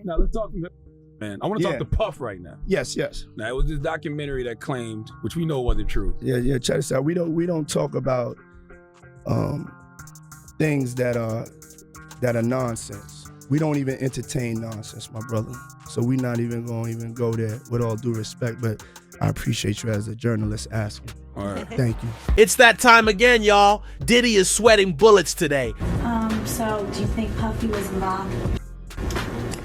Now let's talk to him. Man, I want to talk to Puff right now. Yes. Now it was this documentary that claimed, which we know wasn't true. Yeah. Check this out. We don't talk about things that are nonsense. We don't even entertain nonsense, my brother. So we're not even going to go there, with all due respect. But I appreciate you as a journalist asking. All right. Thank you. It's that time again, y'all. Diddy is sweating bullets today. So do you think Puffy was involved?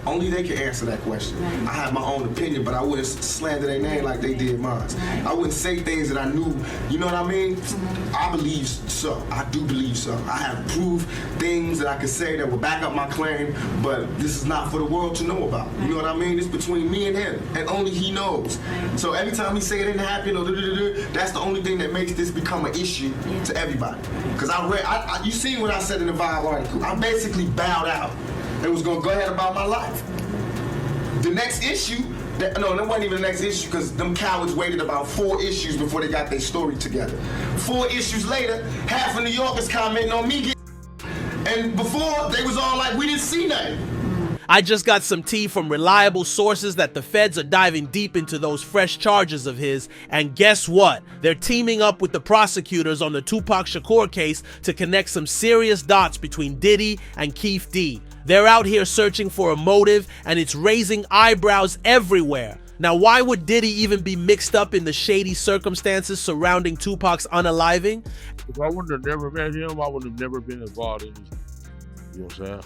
Only they can answer that question. Right. I have my own opinion, but I wouldn't slander their name like they did mine. Right. I wouldn't say things that I knew, you know what I mean? Mm-hmm. I believe so. I do believe so. I have proved things that I could say that will back up my claim, but this is not for the world to know about. Right. You know what I mean? It's between me and him, and only he knows. Right. So every time he say it didn't happen, or that's the only thing that makes this become an issue to everybody. Because you seen what I said in the Vibe article. I basically bowed out and was gonna go ahead about my life. The next issue, that wasn't even the next issue, because them cowards waited about 4 issues before they got their story together. 4 issues later, half of New Yorkers commenting on me, and before they was all like, we didn't see nothing. I just got some tea from reliable sources that the feds are diving deep into those fresh charges of his, and guess what? They're teaming up with the prosecutors on the Tupac Shakur case to connect some serious dots between Diddy and Keith D. They're out here searching for a motive, and it's raising eyebrows everywhere. Now, why would Diddy even be mixed up in the shady circumstances surrounding Tupac's unaliving? If I wouldn't have never met him, I would have never been involved in this. You know what I'm saying?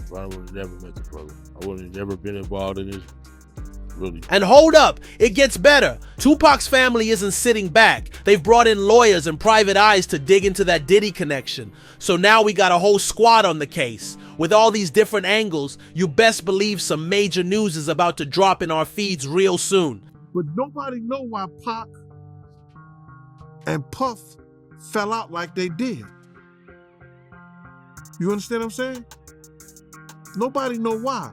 If I would have never met the brother, I would have never been involved in this. Really. And hold up, it gets better. Tupac's family isn't sitting back. They've brought in lawyers and private eyes to dig into that Diddy connection. So now we got a whole squad on the case. With all these different angles, you best believe some major news is about to drop in our feeds real soon. But nobody know why Pac and Puff fell out like they did. You understand what I'm saying? Nobody know why.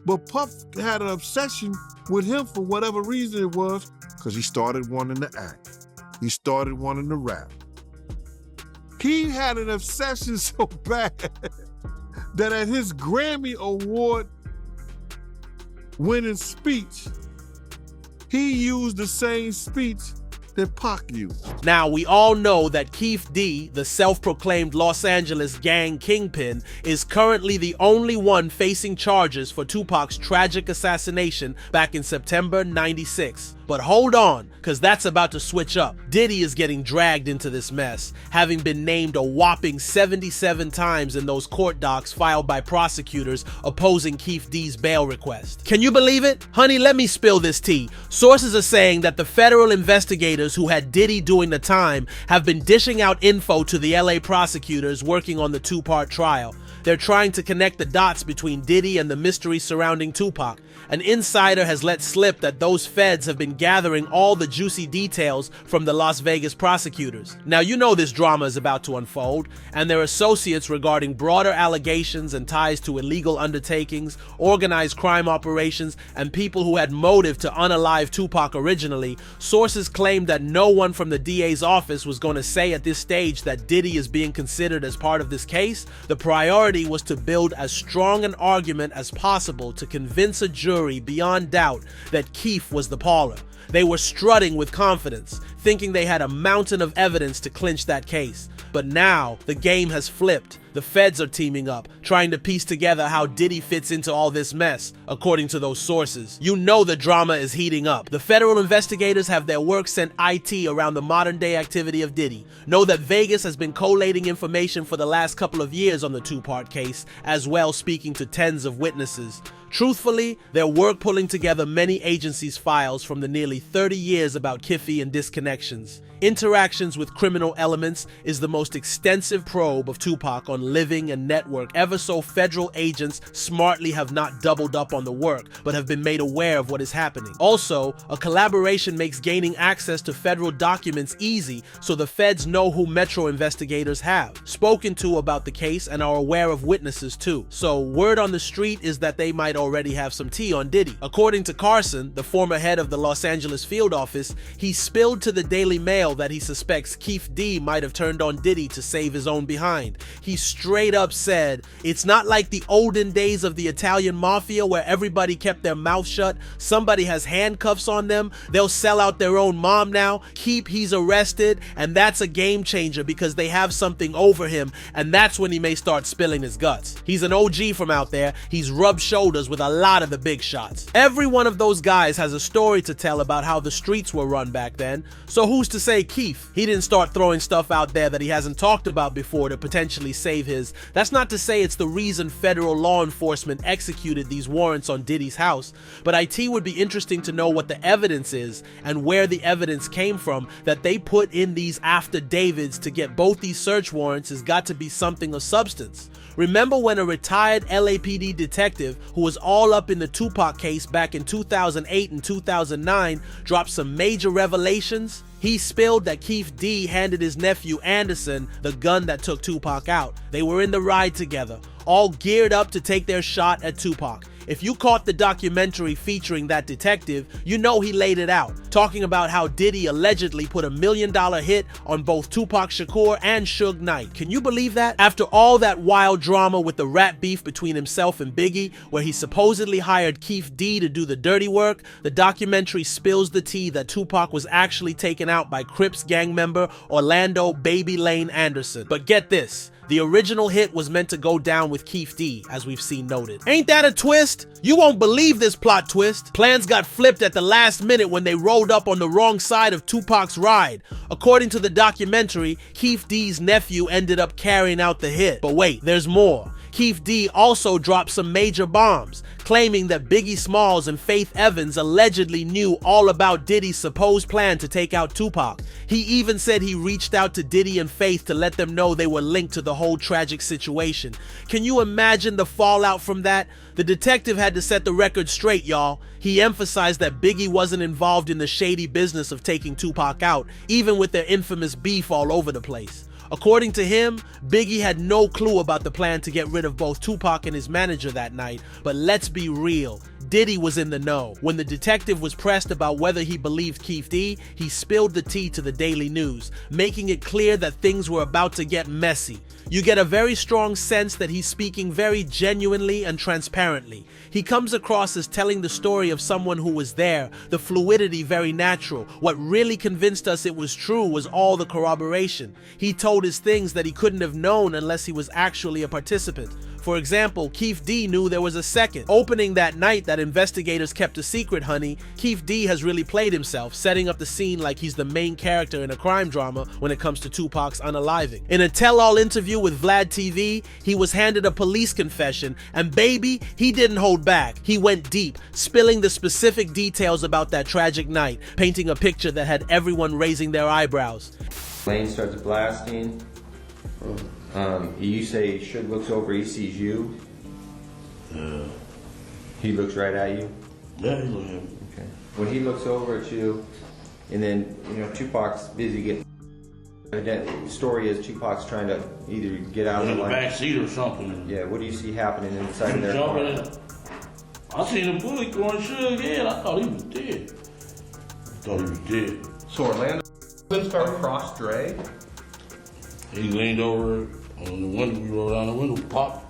But Puff had an obsession with him for whatever reason it was, because he started wanting to act. He started wanting to rap. He had an obsession so bad that at his Grammy Award winning speech, he used the same speech that Pac used. Now, we all know that Keith D, the self-proclaimed Los Angeles gang kingpin, is currently the only one facing charges for Tupac's tragic assassination back in September '96. But hold on, because that's about to switch up. Diddy is getting dragged into this mess, having been named a whopping 77 times in those court docs filed by prosecutors opposing Keith D's bail request. Can you believe it? Honey, let me spill this tea. Sources are saying that the federal investigators who had Diddy doing the time have been dishing out info to the LA prosecutors working on the 2-part trial. They're trying to connect the dots between Diddy and the mystery surrounding Tupac. An insider has let slip that those feds have been gathering all the juicy details from the Las Vegas prosecutors. Now, you know this drama is about to unfold, and their associates regarding broader allegations and ties to illegal undertakings, organized crime operations, and people who had motive to unalive Tupac originally. Sources claim that no one from the DA's office was going to say at this stage that Diddy is being considered as part of this case. The priority was to build as strong an argument as possible to convince a jury beyond doubt that Keith was the parlor. They were strutting with confidence, thinking they had a mountain of evidence to clinch that case. But now, the game has flipped. The feds are teaming up, trying to piece together how Diddy fits into all this mess, according to those sources. You know the drama is heating up. The federal investigators have their work sent IT around the modern-day activity of Diddy. Know that Vegas has been collating information for the last couple of years on the 2-part case, as well speaking to tens of witnesses. Truthfully, their work pulling together many agencies' files from the nearly 30 years about Kiffy and disconnections. Interactions with criminal elements is the most extensive probe of Tupac on living and network, ever so federal agents smartly have not doubled up on the work, but have been made aware of what is happening. Also, a collaboration makes gaining access to federal documents easy, so the feds know who Metro investigators have spoken to about the case and are aware of witnesses too. So word on the street is that they might already have some tea on Diddy. According to Carson, the former head of the Los Angeles field office, he spilled to the Daily Mail that he suspects Keith D might have turned on Diddy to save his own behind. He straight up said, "It's not like the olden days of the Italian mafia where everybody kept their mouth shut. Somebody has handcuffs on them. They'll sell out their own mom now. He's arrested, and that's a game changer because they have something over him, and that's when he may start spilling his guts." He's an OG from out there. He's rubbed shoulders with a lot of the big shots. Every one of those guys has a story to tell about how the streets were run back then. So who's to say Keith? He didn't start throwing stuff out there that he hasn't talked about before to potentially save his. That's not to say it's the reason federal law enforcement executed these warrants on Diddy's house, but IT would be interesting to know what the evidence is and where the evidence came from that they put in these affidavits to get both these search warrants has got to be something of substance. Remember when a retired LAPD detective who was all up in the Tupac case back in 2008 and 2009 dropped some major revelations? He spilled that Keith D handed his nephew Anderson the gun that took Tupac out. They were in the ride together, all geared up to take their shot at Tupac. If you caught the documentary featuring that detective, you know he laid it out, talking about how Diddy allegedly put $1 million hit on both Tupac Shakur and Suge Knight. Can you believe that? After all that wild drama with the rap beef between himself and Biggie, where he supposedly hired Keith D to do the dirty work, the documentary spills the tea that Tupac was actually taken out by Crips gang member Orlando Baby Lane Anderson. But get this, the original hit was meant to go down with Keith D, as we've seen noted. Ain't that a twist? You won't believe this plot twist. Plans got flipped at the last minute when they rolled up on the wrong side of Tupac's ride. According to the documentary, Keith D's nephew ended up carrying out the hit. But wait, there's more. Keith D also dropped some major bombs, claiming that Biggie Smalls and Faith Evans allegedly knew all about Diddy's supposed plan to take out Tupac. He even said he reached out to Diddy and Faith to let them know they were linked to the whole tragic situation. Can you imagine the fallout from that? The detective had to set the record straight, y'all. He emphasized that Biggie wasn't involved in the shady business of taking Tupac out, even with their infamous beef all over the place. According to him, Biggie had no clue about the plan to get rid of both Tupac and his manager that night, but let's be real, Diddy was in the know. When the detective was pressed about whether he believed Keith D, he spilled the tea to the Daily News, making it clear that things were about to get messy. You get a very strong sense that he's speaking very genuinely and transparently. He comes across as telling the story of someone who was there, the fluidity very natural. What really convinced us it was true was all the corroboration. He told us things that he couldn't have known unless he was actually a participant. For example, Keith D knew there was a second opening that night that investigators kept a secret, honey. Keith D has really played himself, setting up the scene like he's the main character in a crime drama when it comes to Tupac's unaliving. In a tell-all interview with Vlad TV, he was handed a police confession, and baby, he didn't hold back. He went deep, spilling the specific details about that tragic night, painting a picture that had everyone raising their eyebrows. Lane starts blasting. You say Suge looks over, he sees you. Yeah. He looks right at you. Yeah, he look at me. Okay. When he looks over at you, and then Tupac's busy getting. The story is Tupac's trying to either get out In of the the back seat or something. Yeah. What do you see happening inside of their Jumping car? in. I seen a bullet going Suge head. I thought he was dead. So Orlando across Dre. He leaned over on the window. We rolled down the window, popped.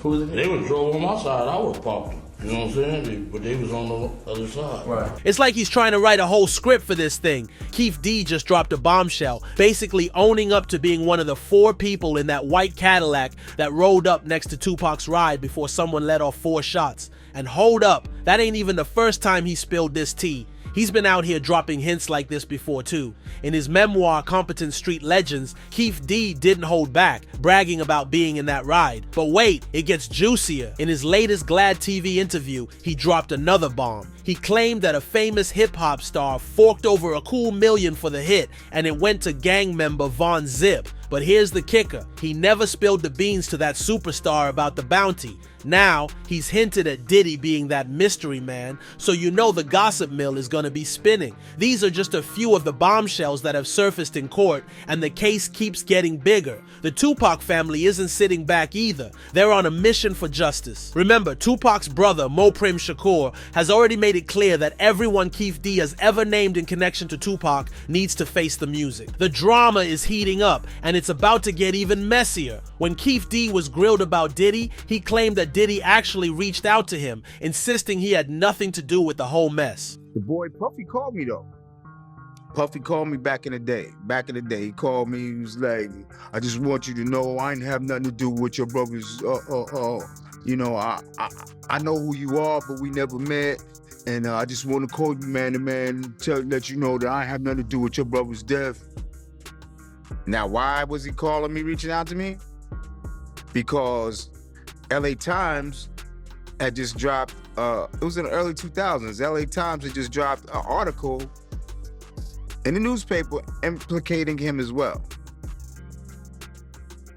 Who was it? They was drove on my side. I was popped. You know what I'm saying? But they was on the other side. Right. It's like he's trying to write a whole script for this thing. Keith D just dropped a bombshell, basically owning up to being one of the 4 people in that white Cadillac that rolled up next to Tupac's ride before someone let off 4 shots. And hold up, that ain't even the first time he spilled this tea. He's been out here dropping hints like this before too. In his memoir, Competent Street Legends, Keith D didn't hold back, bragging about being in that ride. But wait, it gets juicier. In his latest Glad TV interview, he dropped another bomb. He claimed that a famous hip-hop star forked over a cool $1 million for the hit, and it went to gang member Von Zip. But here's the kicker. He never spilled the beans to that superstar about the bounty. Now, he's hinted at Diddy being that mystery man, so you know the gossip mill is gonna be spinning. These are just a few of the bombshells that have surfaced in court, and the case keeps getting bigger. The Tupac family isn't sitting back either. They're on a mission for justice. Remember, Tupac's brother, Moprim Shakur, has already made it clear that everyone Keith D has ever named in connection to Tupac needs to face the music. The drama is heating up, and it's about to get even messier. When Keith D was grilled about Diddy, he claimed that Diddy actually reached out to him, insisting he had nothing to do with the whole mess. The boy Puffy called me though. Puffy called me back in the day. He called me, he was like, I just want you to know I ain't have nothing to do with your brother's, you know, I know who you are, but we never met. And I just want to call you man to man, let you know that I ain't have nothing to do with your brother's death. Now, why was he calling me, reaching out to me? Because LA Times had just dropped, it was in the early 2000s, LA Times had just dropped an article in the newspaper implicating him as well.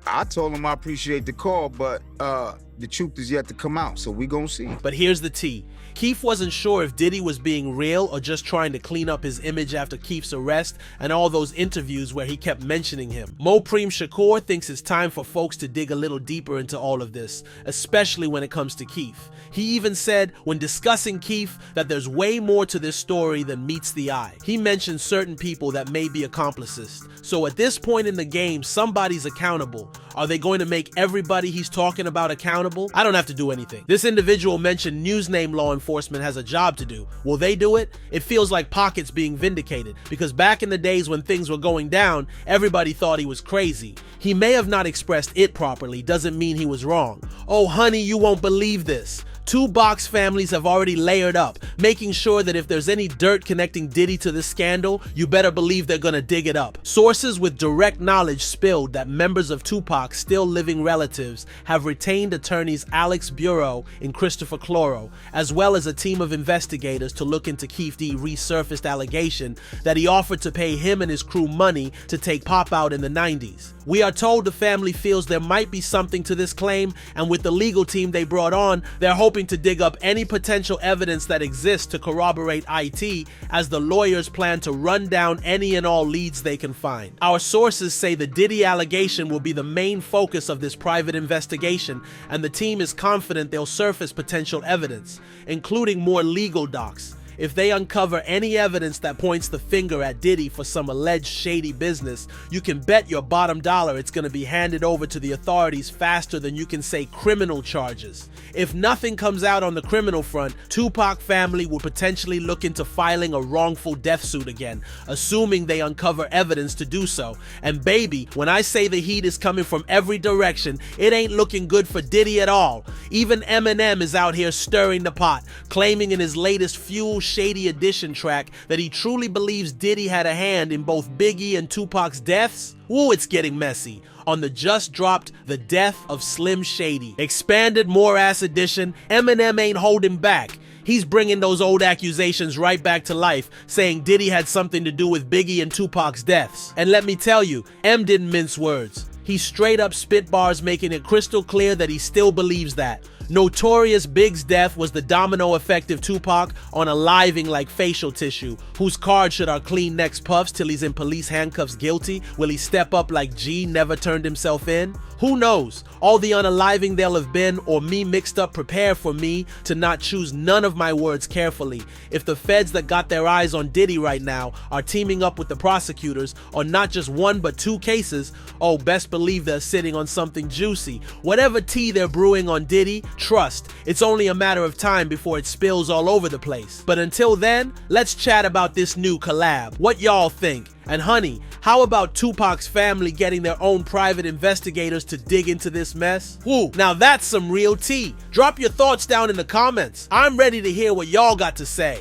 I told him I appreciate the call, but the truth is yet to come out, so we gonna see. But here's the tea. Keith wasn't sure if Diddy was being real or just trying to clean up his image after Keith's arrest and all those interviews where he kept mentioning him. Moprim Shakur thinks it's time for folks to dig a little deeper into all of this, especially when it comes to Keith. He even said when discussing Keith that there's way more to this story than meets the eye. He mentioned certain people that may be accomplices. So at this point in the game, somebody's accountable. Are they going to make everybody he's talking about accountable? I don't have to do anything. This individual mentioned Newsname law enforcement has a job to do. Will they do it? It feels like Pocket's being vindicated, because back in the days when things were going down, everybody thought he was crazy. He may have not expressed it properly, doesn't mean he was wrong. Oh honey, you won't believe this. 2 box families have already layered up, making sure that if there's any dirt connecting Diddy to this scandal, you better believe they're gonna dig it up. Sources with direct knowledge spilled that members of Tupac's still living relatives have retained attorneys Alex Bureau and Christopher Cloro, as well as a team of investigators to look into Keith D resurfaced allegation that he offered to pay him and his crew money to take Pop out in the 90s. We are told the family feels there might be something to this claim, and with the legal team they brought on, they're hoping to dig up any potential evidence that exists to corroborate IT, as the lawyers plan to run down any and all leads they can find. Our sources say the Diddy allegation will be the main focus of this private investigation, and the team is confident they'll surface potential evidence, including more legal docs. If they uncover any evidence that points the finger at Diddy for some alleged shady business, you can bet your bottom dollar it's gonna be handed over to the authorities faster than you can say criminal charges. If nothing comes out on the criminal front, Tupac family will potentially look into filing a wrongful death suit again, assuming they uncover evidence to do so. And baby, when I say the heat is coming from every direction, it ain't looking good for Diddy at all. Even Eminem is out here stirring the pot, claiming in his latest Fuel Shady Edition track that he truly believes Diddy had a hand in both Biggie and Tupac's deaths. Ooh, it's getting messy. On the just dropped The Death of Slim Shady Expanded More Ass Edition, Eminem ain't holding back. He's bringing those old accusations right back to life, saying Diddy had something to do with Biggie and Tupac's deaths. And let me tell you, M didn't mince words. He straight up spit bars, making it crystal clear that he still believes that. Notorious Big's death was the domino effect of Tupac on aliving like facial tissue. Whose card should our clean next puffs till he's in police handcuffs guilty? Will he step up like G never turned himself in? Who knows? All the unaliving there'll have been, or me mixed up prepared for me to not choose none of my words carefully. If the feds that got their eyes on Diddy right now are teaming up with the prosecutors on not just 1 but 2 cases, oh best believe they're sitting on something juicy. Whatever tea they're brewing on Diddy, trust, it's only a matter of time before it spills all over the place. But until then, let's chat about this new collab. What y'all think? And honey, how about Tupac's family getting their own private investigators to dig into this mess? Woo, now that's some real tea. Drop your thoughts down in the comments. I'm ready to hear what y'all got to say.